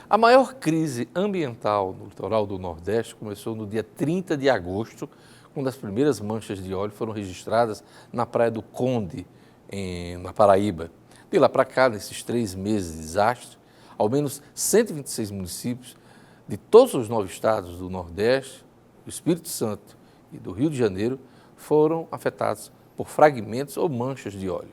A maior crise ambiental no litoral do Nordeste começou no dia 30 de agosto, quando as primeiras manchas de óleo foram registradas na Praia do Conde, na Paraíba. De lá para cá, nesses 3 meses de desastre, ao menos 126 municípios de todos os 9 estados do Nordeste, do Espírito Santo e do Rio de Janeiro foram afetados por fragmentos ou manchas de óleo.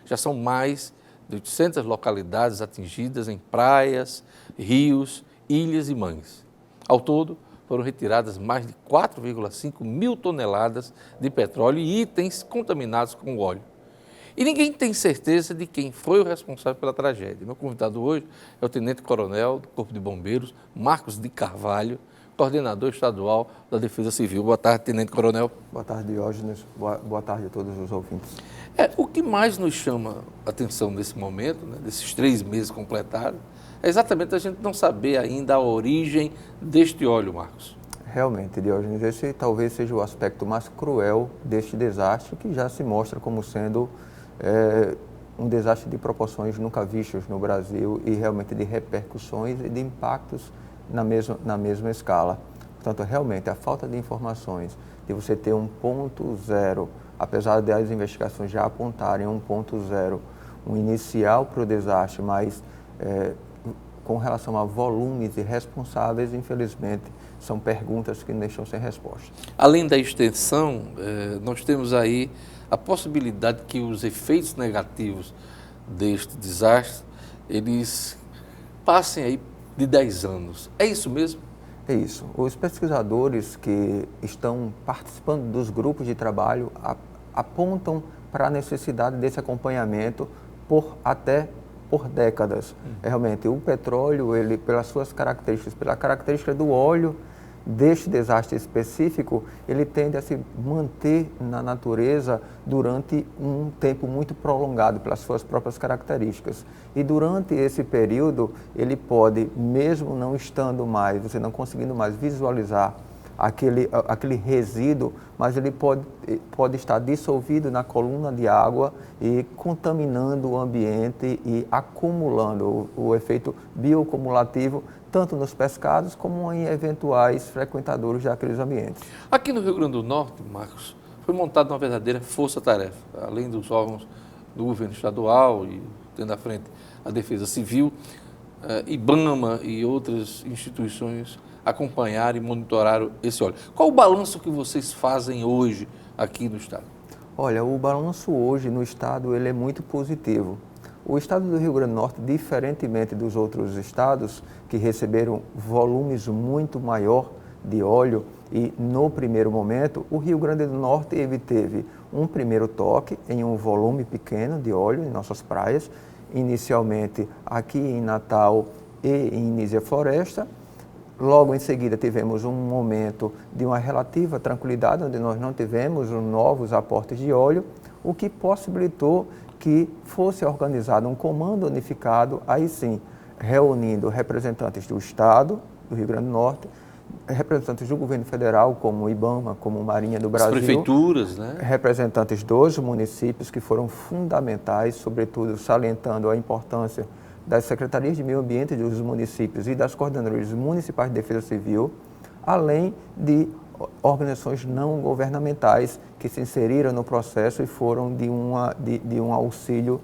Já são mais de 800 localidades atingidas em praias, rios, ilhas e mangues. Ao todo, foram retiradas mais de 4,5 mil toneladas de petróleo e itens contaminados com óleo. E ninguém tem certeza de quem foi o responsável pela tragédia. Meu convidado hoje é o Tenente-Coronel do Corpo de Bombeiros, Marcos de Carvalho, coordenador estadual da Defesa Civil. Boa tarde, Tenente-Coronel. Boa tarde, Diógenes. Boa tarde a todos os ouvintes. O que mais nos chama a atenção nesse momento, né, desses 3 meses completados, é exatamente a gente não saber ainda a origem deste óleo, Marcos. Realmente, Diógenes, esse talvez seja o aspecto mais cruel deste desastre, que já se mostra como sendo um desastre de proporções nunca vistas no Brasil e realmente de repercussões e de impactos na mesma escala. Portanto, realmente, a falta de informações, de você ter um ponto zero, apesar das investigações já apontarem um ponto zero, um inicial para o desastre, mas com relação a volumes e responsáveis, infelizmente, são perguntas que não deixam sem resposta. Além da extensão, nós temos aí a possibilidade que os efeitos negativos deste desastre, eles passem aí de 10 anos. É isso mesmo? É isso. Os pesquisadores que estão participando dos grupos de trabalho apontam para a necessidade desse acompanhamento até por décadas. Realmente, o petróleo, ele, pelas suas características, pela característica do óleo deste desastre específico, ele tende a se manter na natureza durante um tempo muito prolongado, pelas suas próprias características. E durante esse período, ele pode, mesmo não estando mais, você não conseguindo mais visualizar aquele resíduo, mas ele pode estar dissolvido na coluna de água e contaminando o ambiente e acumulando o efeito bioacumulativo, tanto nos pescados como em eventuais frequentadores daqueles ambientes. Aqui no Rio Grande do Norte, Marcos, foi montada uma verdadeira força-tarefa, além dos órgãos do governo estadual e tendo à frente a Defesa Civil, IBAMA e outras instituições acompanhar e monitorar esse óleo. Qual o balanço que vocês fazem hoje aqui no estado? Olha, o balanço hoje no estado ele é muito positivo. O estado do Rio Grande do Norte, diferentemente dos outros estados que receberam volumes muito maior de óleo e no primeiro momento, o Rio Grande do Norte teve um primeiro toque em um volume pequeno de óleo em nossas praias, inicialmente aqui em Natal e em Nísia Floresta. Logo em seguida tivemos um momento de uma relativa tranquilidade, onde nós não tivemos novos aportes de óleo, o que possibilitou que fosse organizado um comando unificado, aí sim, reunindo representantes do Estado, do Rio Grande do Norte, representantes do governo federal, como o IBAMA, como Marinha do Brasil. As prefeituras, né? Representantes dos municípios, que foram fundamentais, sobretudo salientando a importância das secretarias de meio ambiente dos municípios e das coordenadorias municipais de defesa civil, além de organizações não governamentais que se inseriram no processo e foram de um auxílio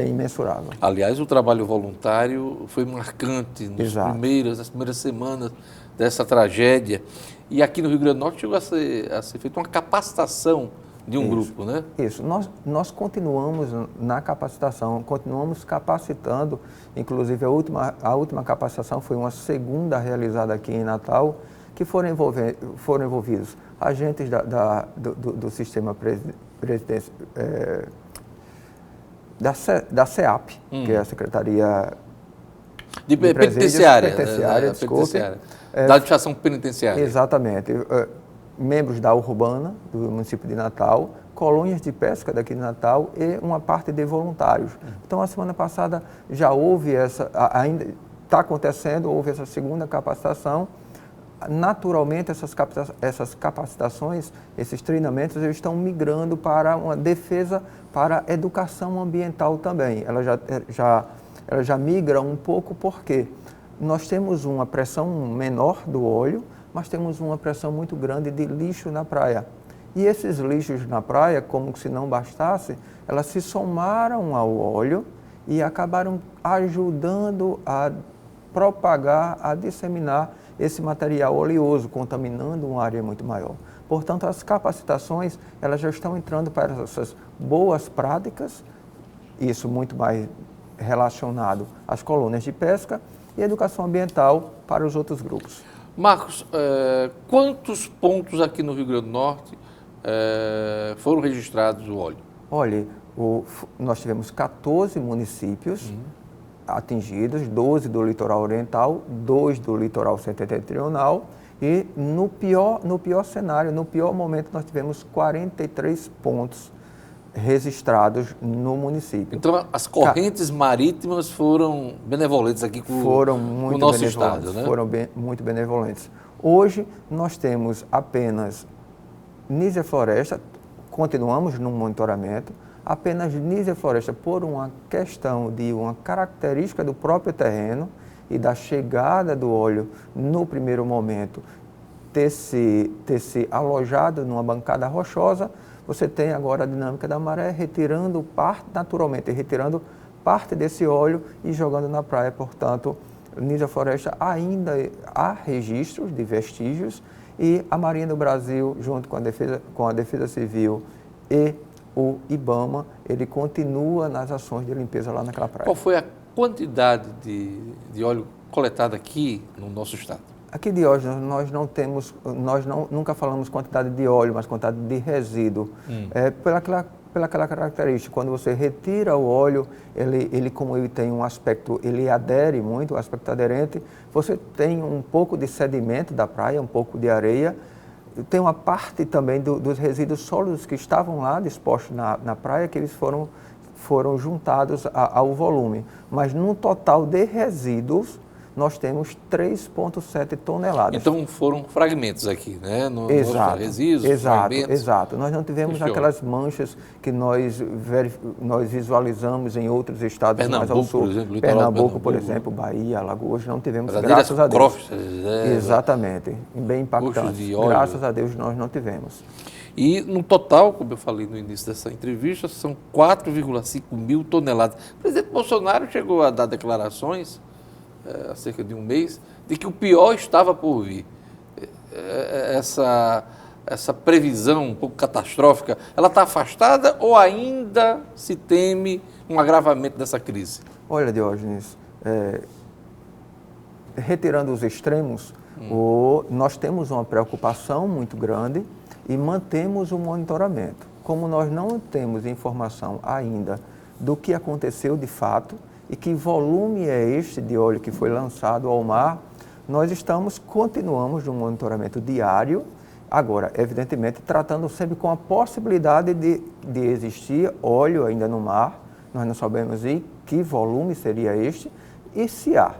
imensurável. Aliás, o trabalho voluntário foi marcante nas primeiras semanas dessa tragédia. E aqui no Rio Grande do Norte chegou a ser feita uma capacitação de um grupo, né? Isso. Nós continuamos na capacitação, continuamos capacitando, inclusive a última capacitação foi uma segunda realizada aqui em Natal, que foram envolvidos agentes do sistema da SEAP, que é a Secretaria de Penitenciária, desculpe. Da Administração Penitenciária. Exatamente. Membros da Urbana, do município de Natal, colônias de pesca daqui de Natal e uma parte de voluntários. Então, a semana passada já houve ainda está acontecendo, houve essa segunda capacitação. Naturalmente, essas capacitações, esses treinamentos, eles estão migrando para uma defesa, para a educação ambiental também. Ela já migra um pouco, porque nós temos uma pressão menor do óleo, mas temos uma pressão muito grande de lixo na praia. E esses lixos na praia, como se não bastasse, elas se somaram ao óleo e acabaram ajudando a propagar, a disseminar esse material oleoso, contaminando uma área muito maior. Portanto, as capacitações, elas já estão entrando para essas boas práticas, isso muito mais relacionado às colônias de pesca, e educação ambiental para os outros grupos. Marcos, quantos pontos aqui no Rio Grande do Norte foram registrados o óleo? Olha, nós tivemos 14 municípios atingidos, 12 do litoral oriental, 2 do litoral setentrional, e no pior cenário, no pior momento, nós tivemos 43 pontos registrados no município. Então, as correntes marítimas foram benevolentes aqui com o nosso estado, né? Foram muito benevolentes. Hoje, nós temos apenas Nísia Floresta, continuamos no monitoramento, apenas Nísia Floresta por uma questão de uma característica do próprio terreno e da chegada do óleo no primeiro momento ter se alojado numa bancada rochosa. Você tem agora a dinâmica da maré retirando retirando parte desse óleo e jogando na praia. Portanto, Nísia Floresta ainda há registros de vestígios e a Marinha do Brasil, junto com a Defesa Civil e o IBAMA, ele continua nas ações de limpeza lá naquela praia. Qual foi a quantidade de óleo coletado aqui no nosso estado? Aqui, Diógenes, nós nunca falamos quantidade de óleo, mas quantidade de resíduo. Pela aquela característica, quando você retira o óleo, ele como ele tem um aspecto, ele adere muito, um aspecto aderente, você tem um pouco de sedimento da praia, um pouco de areia, tem uma parte também dos resíduos sólidos que estavam lá dispostos na praia, que eles foram juntados ao volume. Mas no total de resíduos, nós temos 3,7 toneladas. Então foram fragmentos aqui, né? Exato, resíduos, fragmentos. Exato. Nós não tivemos aquelas manchas que nós visualizamos em outros estados Pernambuco, mais ao sul. Por exemplo, Pernambuco, por exemplo, Bahia, Alagoas, não tivemos, graças a Deus. Crostas, Exatamente, bem impactante. Graças a Deus nós não tivemos. E no total, como eu falei no início dessa entrevista, são 4,5 mil toneladas. O presidente Bolsonaro chegou a dar declarações há cerca de um mês, de que o pior estava por vir. Essa previsão um pouco catastrófica, ela está afastada ou ainda se teme um agravamento dessa crise? Olha, Diógenes, retirando os extremos, nós temos uma preocupação muito grande e mantemos o monitoramento. Como nós não temos informação ainda do que aconteceu de fato, e que volume é este de óleo que foi lançado ao mar, nós continuamos no monitoramento diário, agora, evidentemente, tratando sempre com a possibilidade de existir óleo ainda no mar, nós não sabemos que volume seria este e se há,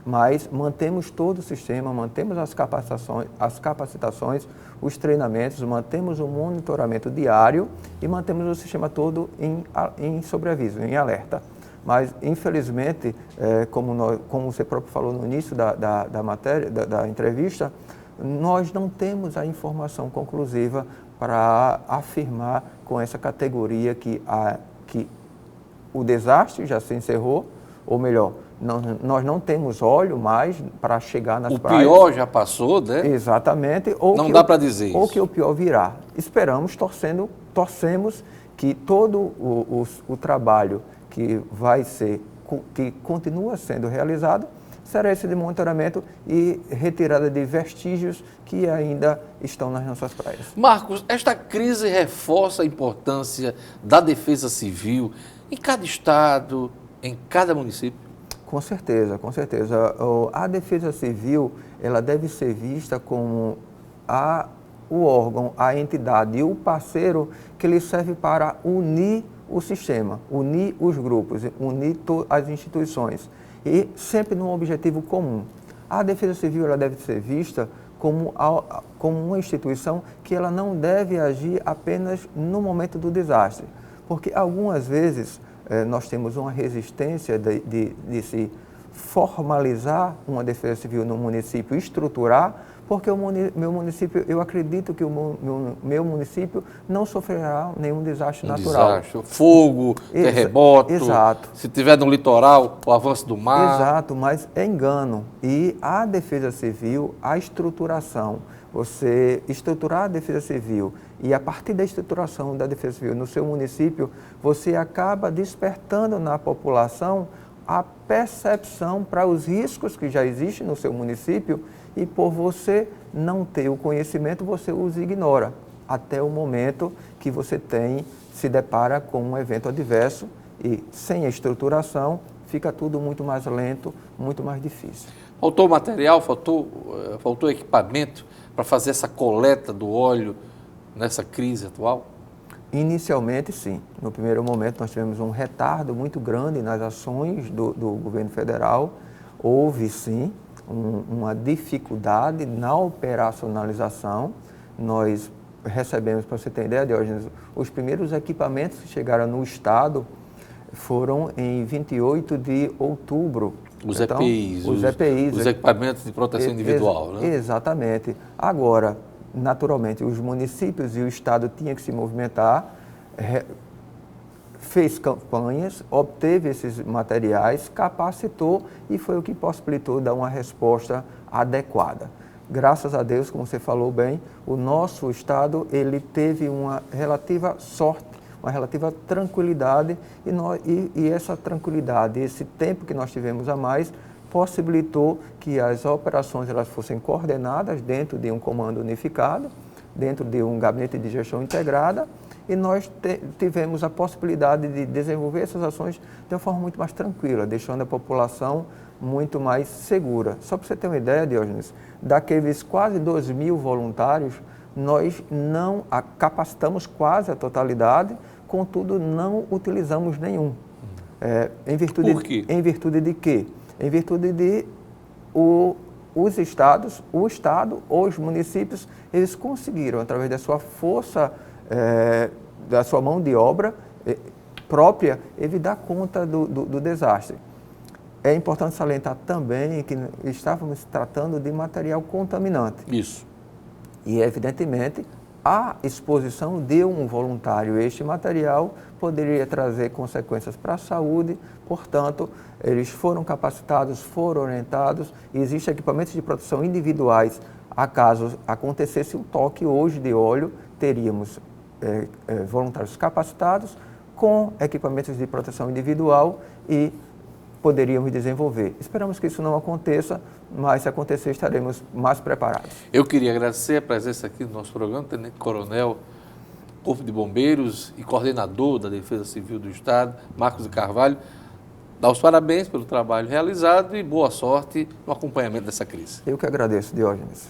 mas mantemos todo o sistema, mantemos as capacitações, os treinamentos, mantemos o monitoramento diário e mantemos o sistema todo em sobreaviso, em alerta. Mas, infelizmente, como você próprio falou no início da matéria, da entrevista, nós não temos a informação conclusiva para afirmar com essa categoria que o desastre já se encerrou, ou melhor, nós não temos óleo mais para chegar nas praias. O pior já passou, né? Exatamente. Não dá para dizer isso. Ou que o pior virá. Esperamos, torcemos que todo o trabalho que continua sendo realizado, será esse de monitoramento e retirada de vestígios que ainda estão nas nossas praias. Marcos, esta crise reforça a importância da defesa civil em cada estado, em cada município? Com certeza, com certeza. A defesa civil, ela deve ser vista como o órgão, a entidade e o parceiro que lhe serve para unir o sistema, unir os grupos, unir as instituições e sempre num objetivo comum. A Defesa Civil ela deve ser vista como uma instituição que ela não deve agir apenas no momento do desastre, porque algumas vezes nós temos uma resistência de se formalizar uma defesa civil no município, estruturar, porque meu município, eu acredito que o meu município não sofrerá nenhum desastre natural. Desastre, fogo, terremoto, exato. se tiver no litoral, o avanço do mar. Exato, mas é engano. E a defesa civil, a estruturação, você estruturar a defesa civil e a partir da estruturação da defesa civil no seu município, você acaba despertando na população a percepção para os riscos que já existem no seu município e por você não ter o conhecimento, você os ignora, até o momento que você se depara com um evento adverso e sem a estruturação fica tudo muito mais lento, muito mais difícil. Faltou material, faltou equipamento para fazer essa coleta do óleo nessa crise atual? Inicialmente, sim. No primeiro momento, nós tivemos um retardo muito grande nas ações do governo federal. Houve, sim, uma dificuldade na operacionalização. Nós recebemos, para você ter ideia, Diógenes, os primeiros equipamentos que chegaram no Estado foram em 28 de outubro. Os então, EPIs, os equipamentos de proteção individual, né? Exatamente. Agora, naturalmente, os municípios e o Estado tinham que se movimentar, fez campanhas, obteve esses materiais, capacitou e foi o que possibilitou dar uma resposta adequada. Graças a Deus, como você falou bem, o nosso Estado ele teve uma relativa sorte, uma relativa tranquilidade e essa tranquilidade, esse tempo que nós tivemos a mais, possibilitou que as operações elas fossem coordenadas dentro de um comando unificado, dentro de um gabinete de gestão integrada, e nós tivemos a possibilidade de desenvolver essas ações de uma forma muito mais tranquila, deixando a população muito mais segura. Só para você ter uma ideia, Diógenes, daqueles quase 2.000 voluntários, nós não capacitamos quase a totalidade, contudo não utilizamos nenhum. Por quê? Em virtude de quê? Em virtude de os estados, o Estado ou os municípios, eles conseguiram, através da sua força, da sua mão de obra própria, ele dar conta do desastre. É importante salientar também que estávamos tratando de material contaminante. Isso. E, evidentemente, a exposição de um voluntário a este material poderia trazer consequências para a saúde, portanto, eles foram capacitados, foram orientados, e existem equipamentos de proteção individuais. A caso acontecesse um toque hoje de óleo, teríamos voluntários capacitados com equipamentos de proteção individual e poderíamos desenvolver. Esperamos que isso não aconteça, mas se acontecer estaremos mais preparados. Eu queria agradecer a presença aqui do nosso programa, Tenente Coronel, Corpo de Bombeiros e coordenador da Defesa Civil do Estado, Marcos de Carvalho. Dar os parabéns pelo trabalho realizado e boa sorte no acompanhamento dessa crise. Eu que agradeço, Diógenes.